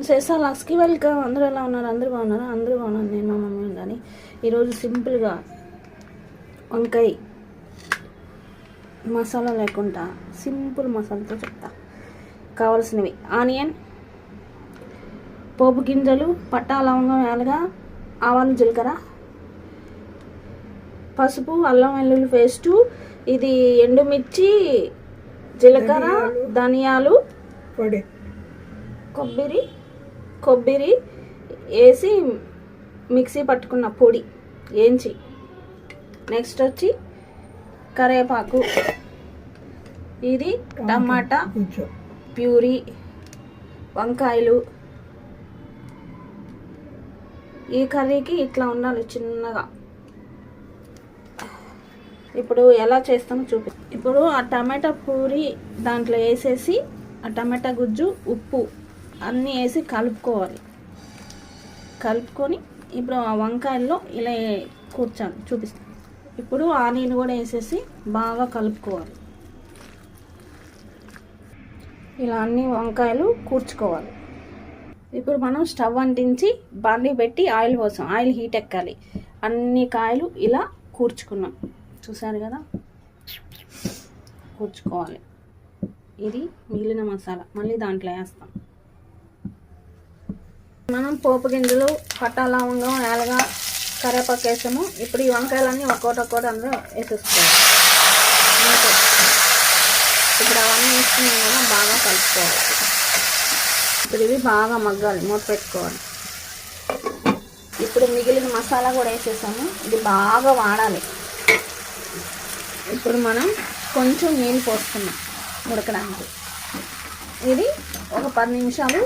Friends ఎస్ఆర్లాక్స్కి welcome. అందరూ ఎలా ఉన్నారు? అందరూ బాగున్నారు? అందరూ బాగున్నారు. నేను మా మమ్మీ ఉందని ఈరోజు సింపుల్గా వంకాయ మసాలా లేకుండా సింపుల్ మసాలాతో చెప్తా. కావాల్సినవి ఆనియన్, పోపు గింజలు, పట్టా, లవంగం, యాలగా, ఆవాలు, జీలకర్ర, పసుపు, అల్లం వెల్లుల్లి పేస్టు, ఇది ఎండుమిర్చి, జీలకర్ర, ధనియాలు పొడి, కొబ్బరి వేసి మిక్సీ పట్టుకున్న పొడి వేయించి, నెక్స్ట్ వచ్చి కరివేపాకు, ఇది టమాటా ప్యూరీ, వంకాయలు. ఈ కర్రీకి ఇట్లా ఉండాలి చిన్నగా. ఇప్పుడు ఎలా చేస్తామో ఇప్పుడు ఆ టమాటా ప్యూరీ దాంట్లో వేసేసి ఆ టమాటా గుజ్జు, ఉప్పు అన్నీ వేసి కలుపుకొని ఇప్పుడు ఆ వంకాయల్లో ఇలా చూపిస్తాను. ఇప్పుడు ఆనియన్ కూడా వేసేసి బాగా కలుపుకోవాలి. ఇలా అన్ని వంకాయలు కూర్చుకోవాలి. ఇప్పుడు మనం స్టవ్ అంటించి బాండీ పెట్టి ఆయిల్ పోసాం. ఆయిల్ హీట్ ఎక్కాలి. అన్ని కాయలు ఇలా కూర్చుకున్నాం, చూసారు కదా, కూర్చుకోవాలి. ఇది మిగిలిన మసాలా మళ్ళీ దాంట్లో వేస్తాం. మనం పోపు గింజలు, పట్టా, లవంగం, యాలగా, కరివేపాకు వేసాము. ఇప్పుడు ఈ వంకాయలన్నీ ఒక్కోటి అందులో వేసేసుకోవాలి. ఇప్పుడు అవన్నీ వేసుకున్నాం కదా, బాగా కలుపుకోవాలి. ఇప్పుడు ఇవి బాగా మగ్గాలి, మూత పెట్టుకోవాలి. ఇప్పుడు మిగిలిన మసాలా కూడా వేసేసాము. ఇది బాగా వాడాలి. ఇప్పుడు మనం కొంచెం నీళ్ళు పోస్తున్నాం ఉడకడానికి. ఇది ఒక 10 నిమిషాలు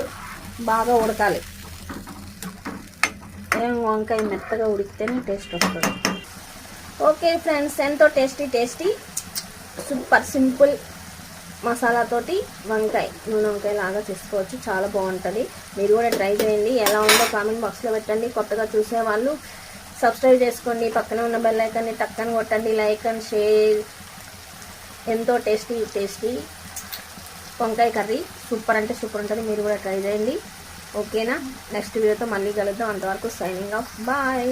బాగా ఉడకాలి. వంకాయ మెత్తగా ఉడికితేనే టేస్ట్ వస్తుంది. ఓకే ఫ్రెండ్స్, ఎంతో టేస్టీ సూపర్ సింపుల్ మసాలాతోటి నూనె వంకాయ లాగా చేసుకోవచ్చు. చాలా బాగుంటుంది. మీరు కూడా ట్రై చేయండి. ఎలా ఉందో కామెంట్ బాక్స్లో పెట్టండి. కొత్తగా చూసేవాళ్ళు సబ్స్క్రైబ్ చేసుకోండి. పక్కన ఉన్న బెల్ ఐకాన్ని టక్కని కొట్టండి. Like and share. ఎంతో టేస్టీ వంకాయ కర్రీ సూపర్ అంటే సూపర్ ఉంటుంది. మీరు కూడా ట్రై చేయండి. ఓకేనా? నెక్స్ట్ వీడియోతో మళ్ళీ కలుద్దాం. అంతవరకు సైనింగ్ ఆఫ్. బాయ్.